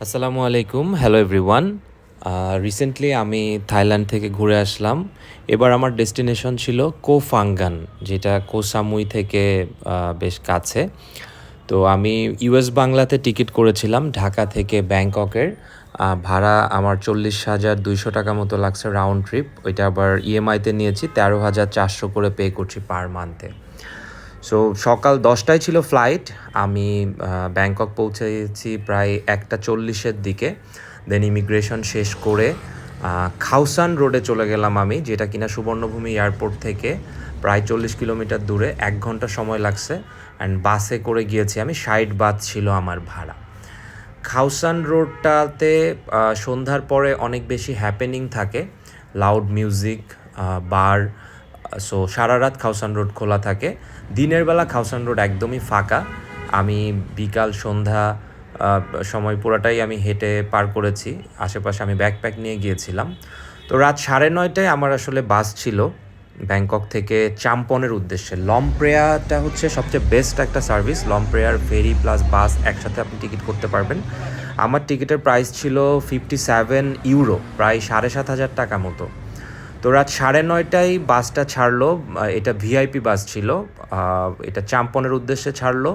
আসসালামু আলাইকুম, hello everyone. Recently আমি থাইল্যান্ড থেকে ঘুরে আসলাম। এবার আমার ডেস্টিনেশন ছিল কোফাঙ্গান, যেটা কোহ সামুই থেকে বেশ কাছে। তো আমি ইউএস বাংলাতে টিকিট করেছিলাম ঢাকা থেকে ব্যাংককের। ভাড়া আমার 40,200 টাকা মতো লাগছে রাউন্ড ট্রিপ। ওইটা আবার ইএমআইতে নিয়েছি, 13,400 করে পে করছি পার মান্থে। সো সকাল 10টায় ছিল ফ্লাইট। আমি ব্যাংকক পৌঁছেছি প্রায় 1টা 40-এর দিকে। দেন ইমিগ্রেশন শেষ করে খাউসান রোডে চলে গেলাম আমি, যেটা কিনা সুবর্ণভূমি এয়ারপোর্ট থেকে প্রায় 40 কিলোমিটার দূরে। 1 ঘন্টা সময় লাগছে। অ্যান্ড বাসে করে গিয়েছি আমি, 60 বাত ছিল আমার ভাড়া। খাউসান রোডটাতে সন্ধ্যার পরে অনেক বেশি হ্যাপেনিং থাকে, লাউড মিউজিক, বার। সো সারা রাত খাউসান রোড খোলা থাকে। দিনের বেলা খাউসান রোড একদমই ফাঁকা। আমি বিকাল সন্ধ্যা সময় পুরাটাই আমি হেঁটে পার করেছি। আশেপাশে আমি ব্যাকপ্যাক নিয়ে গিয়েছিলাম। তো রাত 9:30টায় আমার আসলে বাস ছিল ব্যাংকক থেকে চাম্পনের উদ্দেশ্যে। লমপ্রেয়াটা হচ্ছে সবচেয়ে বেস্ট একটা সার্ভিস। লমপ্রেয়ার ফেরি প্লাস বাস একসাথে আপনি টিকিট করতে পারবেন। আমার টিকিটের প্রাইস ছিল 57 ইউরো, প্রায় 7,500 টাকা মতো। তো রাত 9:30টায় বাসটা ছাড়লো। এটা ভিআইপি বাস ছিল। এটা চাম্পনের উদ্দেশ্যে ছাড়লো।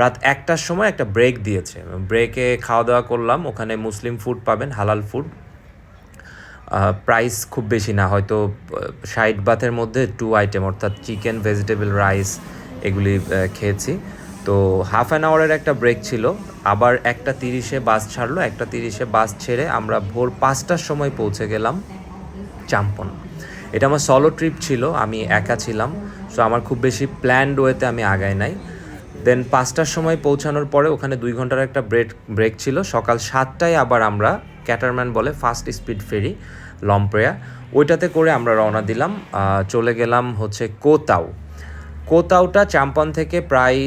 রাত 1টার সময় একটা ব্রেক দিয়েছে। ব্রেকে খাওয়া দাওয়া করলাম। ওখানে মুসলিম ফুড পাবেন, হালাল ফুড। প্রাইস খুব বেশি না, হয়তো 60 বাতের মধ্যে 2 আইটেম, অর্থাৎ চিকেন, ভেজিটেবল, রাইস, এগুলি খেয়েছি। তো হাফ অ্যান আওয়ারের একটা ব্রেক ছিল। আবার 1টা 30-এ বাস ছাড়লো। 1টা 30-এ বাস ছেড়ে আমরা ভোর 5টার সময় পৌঁছে গেলাম চাম্পন। এটা আমার সলো ট্রিপ ছিল, আমি একা ছিলাম। সো আমার খুব বেশি প্ল্যান্ড ওয়েতে আমি আগাই নাই। দেন 5টার সময় পৌঁছানোর পরে ওখানে 2 ঘন্টার একটা ব্রেক ছিল। সকাল 7টায় আবার আমরা, ক্যাটারম্যান বলে, ফাস্ট স্পিড ফেরি লমপ্রেয়া, ওইটাতে করে আমরা রওনা দিলাম। চলে গেলাম হচ্ছে কোতাও। কোতাওটা চাম্পন থেকে প্রায়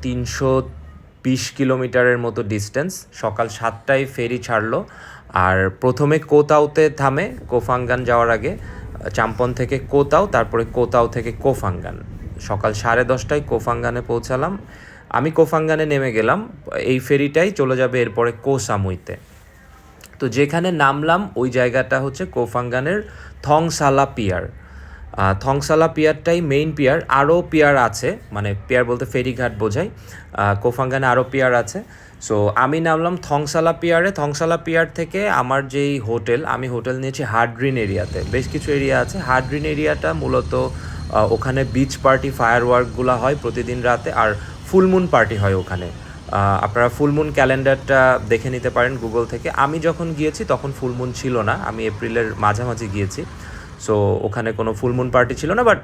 320 কিলোমিটারের মতো ডিস্টেন্স। সকাল 7টায় ফেরি ছাড়লো। আর প্রথমে কোতাওতে থামে কোফাঙ্গান যাওয়ার আগে। চাম্পন থেকে কোতাও, তারপরে কোতাও থেকে কোফাঙ্গান। সকাল 10:30টায় কোফাঙ্গানে পৌঁছালাম। আমি কোফাঙ্গানে নেমে গেলাম। এই ফেরিটাই চলে যাবে এরপরে কোহ সামুইতে। তো যেখানে নামলাম ওই জায়গাটা হচ্ছে কোফাঙ্গানের থংসালা পিয়ার। থংসালা পিয়ারটাই মেইন পিয়ার। আরও পিয়ার আছে, মানে পিয়ার বলতে ফেরিঘাট বোঝায়। কোফাঙ্গানে আরও পিয়ার আছে। সো আমি নামলাম থংসালা পিয়ারে। থংসালা পিয়ার থেকে আমার যেই হোটেল, আমি হোটেল নিয়েছি হার্ডগ্রিন এরিয়াতে। বেশ কিছু এরিয়া আছে। হার্ডগ্রিন এরিয়াটা মূলত ওখানে বিচ পার্টি, ফায়ার ওয়ার্কগুলো হয় প্রতিদিন রাতে, আর ফুলমুন পার্টি হয় ওখানে। আপনারা ফুলমুন ক্যালেন্ডারটা দেখে নিতে পারেন গুগল থেকে। আমি যখন গিয়েছি তখন ফুলমুন ছিল না, আমি এপ্রিলের মাঝামাঝি গিয়েছি। সো ওখানে কোনো ফুলমুন পার্টি ছিল না, বাট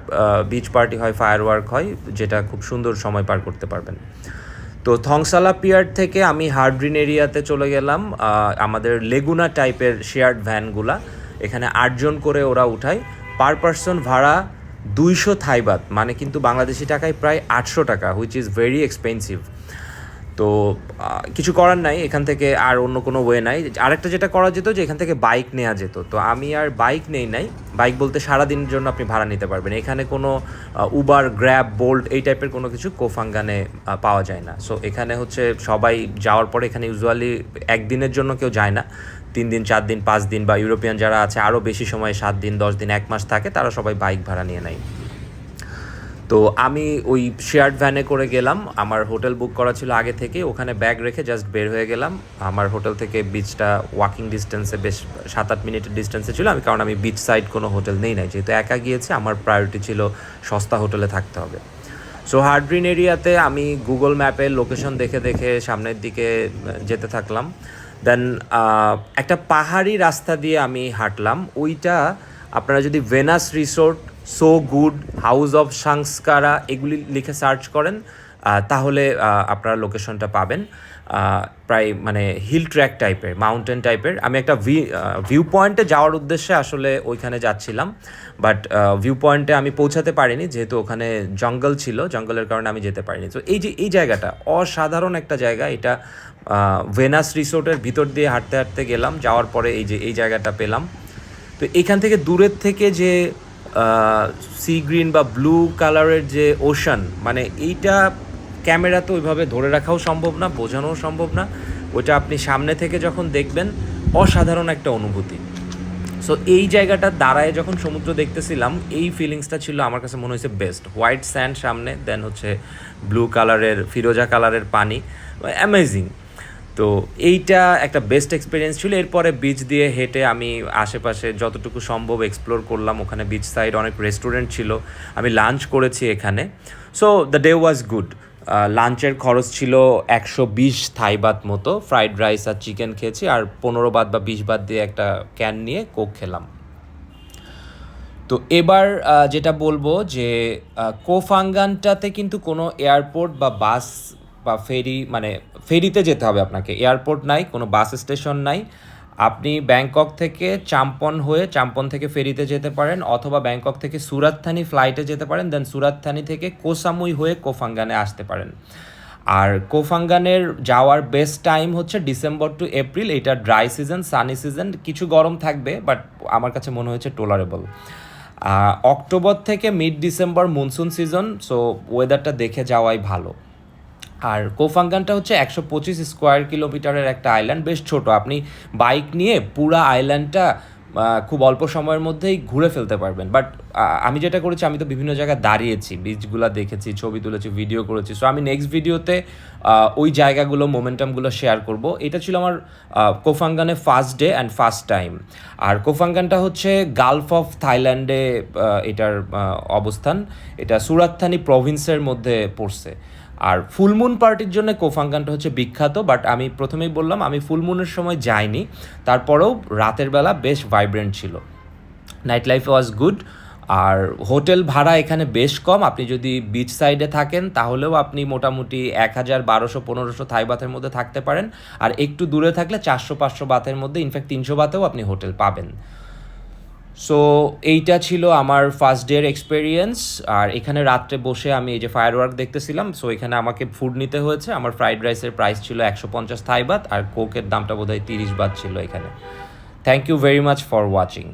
বিচ পার্টি হয়, ফায়ার ওয়ার্ক হয়, যেটা খুব সুন্দর সময় পার করতে পারবেন। তো থংসালা পিয়ার থেকে আমি হার্ডগ্রিন এরিয়াতে চলে গেলাম। আমাদের লেগুনা টাইপের শেয়ার্ড ভ্যানগুলা, এখানে 8জন করে ওরা উঠায়। পার পারসন ভাড়া 200 থাই বাত, মানে কিন্তু বাংলাদেশি টাকায় প্রায় 800 টাকা, হুইচ ইজ ভেরি এক্সপেন্সিভ। তো কিছু করার নাই, এখান থেকে আর অন্য কোনো ওয়ে নাই। আরেকটা যেটা করা যেত, যে এখান থেকে বাইক নেওয়া যেত। তো আমি আর বাইক নেই নাই। বাইক বলতে সারাদিনের জন্য আপনি ভাড়া নিতে পারবেন। এখানে কোনো উবার, গ্র্যাব, বোল্ট এই টাইপের কোনো কিছু কোফাঙ্গানে পাওয়া যায় না। সো এখানে হচ্ছে সবাই যাওয়ার পরে এখানে ইউজুয়ালি একদিনের জন্য কেউ যায় না, 3 দিন, 4 দিন, 5 দিন, বা ইউরোপিয়ান যারা আছে আরও বেশি সময়, 7 দিন, 10 দিন, 1 মাস থাকে, তারা সবাই বাইক ভাড়া নিয়ে নেয়। তো আমি ওই শেয়ার্ড ভ্যানে করে গেলাম। আমার হোটেল বুক করা ছিল আগে থেকে। ওখানে ব্যাগ রেখে জাস্ট বের হয়ে গেলাম। আমার হোটেল থেকে বিচটা ওয়াকিং ডিস্টেন্সে, বেশ 7-8 মিনিটের ডিস্টেন্সে ছিল। কারণ আমি বিচ সাইড কোনো হোটেল নেই নাই, যেহেতু একা গিয়েছি, আমার প্রায়োরিটি ছিল সস্তা হোটেলে থাকতে হবে। সো হার্ডগ্রিন এরিয়াতে আমি গুগল ম্যাপের লোকেশন দেখে দেখে সামনের দিকে যেতে থাকলাম। দেন একটা পাহাড়ি রাস্তা দিয়ে আমি হাঁটলাম। ওইটা আপনারা যদি Venus resort, so good, house of Sanskara এগুলি লিখে সার্চ করেন, তাহলে আপনারা লোকেশনটা পাবেন। প্রায় মানে হিল ট্র্যাক টাইপের, মাউন্টেন টাইপের। আমি একটা ভিউ পয়েন্টে যাওয়ার উদ্দেশ্যে আসলে ওইখানে যাচ্ছিলাম, বাট ভিউ পয়েন্টে আমি পৌঁছাতে পারিনি, যেহেতু ওখানে জঙ্গল ছিল। জঙ্গলের কারণে আমি যেতে পারিনি। তো এই জায়গাটা অসাধারণ একটা জায়গা। এটা ভেনাস রিসোর্টের ভিতর দিয়ে হাঁটতে হাঁটতে গেলাম, যাওয়ার পরে এই জায়গাটা পেলাম। তো এখান থেকে দূরের থেকে যে সি গ্রিন বা ব্লু কালারের যে ওশান, মানে এইটা ক্যামেরা তো ওইভাবে ধরে রাখাও সম্ভব না, বোঝানোও সম্ভব না। ওটা আপনি সামনে থেকে যখন দেখবেন অসাধারণ একটা অনুভূতি। সো এই জায়গাটা দাঁড়ায় যখন সমুদ্র দেখতেছিলাম এই ফিলিংসটা ছিল আমার কাছে মনে হয়েছে বেস্ট। হোয়াইট স্যান্ড সামনে, দেন হচ্ছে ব্লু কালারের ফিরোজা কালারের পানি, অ্যামেজিং। তো এইটা একটা বেস্ট এক্সপিরিয়েন্স ছিল। এরপরে বিচ দিয়ে হেঁটে আমি আশেপাশে যতটুকু সম্ভব এক্সপ্লোর করলাম। ওখানে বিচ সাইড অনেক রেস্টুরেন্ট ছিল, আমি লাঞ্চ করেছি এখানে। So the day was good. লাঞ্চের খরচ ছিল 120 থাই বাত মতো। ফ্রাইড রাইস আর চিকেন খেয়েছি, আর 15 বাত বা 20 বাত দিয়ে একটা ক্যান নিয়ে কোক খেলাম। তো এবার যেটা বলবো যে কোফাঙ্গানটাতে কিন্তু কোনো এয়ারপোর্ট বা বাস বা ফেরি, মানে ফেরিতে যেতে হবে আপনাকে, এয়ারপোর্ট নাই, কোনো বাস স্টেশন নাই। আপনি ব্যাংকক থেকে চাম্পন থেকে ফেরিতে যেতে পারেন, অথবা ব্যাংকক থেকে সুরাতথানি ফ্লাইটে যেতে পারেন, দেন সুরাতথানি থেকে কোসামুই হয়ে কোফাঙ্গানে আসতে পারেন। আর কোফাঙ্গানের যাওয়ার বেস্ট টাইম হচ্ছে ডিসেম্বর টু এপ্রিল। এটা ড্রাই সিজন, সানি সিজন, কিছু গরম থাকবে বাট আমার কাছে মনে হয়েছে টলারেবল। অক্টোবর থেকে mid December monsoon season, so ওয়েদারটা দেখে যাওয়াই ভালো। আর কোফাঙ্গানটা হচ্ছে 125 স্কোয়ার কিলোমিটারের একটা আইল্যান্ড, বেশ ছোট। আপনি বাইক নিয়ে পুরা আইল্যান্ডটা খুব অল্প সময়ের মধ্যেই ঘুরে ফেলতে পারবেন। বাট আমি যেটা করেছি, আমি তো বিভিন্ন জায়গায় দাঁড়িয়েছি, বিচগুলো দেখেছি, ছবি তুলেছি, ভিডিও করেছি। সো আমি নেক্সট ভিডিওতে ওই জায়গাগুলো, মোমেন্টামগুলো শেয়ার করব। এটা ছিল আমার কোফাঙ্গানে first day and first time. আর কোফাঙ্গানটা হচ্ছে গালফ অফ থাইল্যান্ডে এটার অবস্থান। এটা সুরাতথানি প্রভিন্সের মধ্যে পড়ছে। আর ফুলমুন পার্টির জন্য কোফাঙ্গানটা হচ্ছে বিখ্যাত, বাট আমি প্রথমেই বললাম আমি ফুলমুনের সময় যাইনি, তারপরেও রাতের বেলা বেশ ভাইব্রেন্ট ছিল, নাইট লাইফ ওয়াজ গুড। আর হোটেল ভাড়া এখানে বেশ কম। আপনি যদি বিচ সাইডে থাকেন তাহলেও আপনি মোটামুটি 1000, 1200, 1500 থাই বাতের মধ্যে থাকতে পারেন। আর একটু দূরে থাকলে 400-500 বাতের মধ্যে, ইনফ্যাক্ট 300 বাতেও আপনি হোটেল পাবেন। সো এইটা ছিল আমার ফার্স্ট ডের এক্সপেরিয়েন্স। আর এখানে রাত্রে বসে আমি এই যে ফায়ার ওয়ার্ক দেখতেছিলাম। সো এখানে আমাকে ফুড নিতে হয়েছে। আমার ফ্রাইড রাইসের প্রাইস ছিল 150 থাই বাত, আর কোকের দামটা বোধহয় 30 বাত ছিল এখানে। Thank you very much for watching.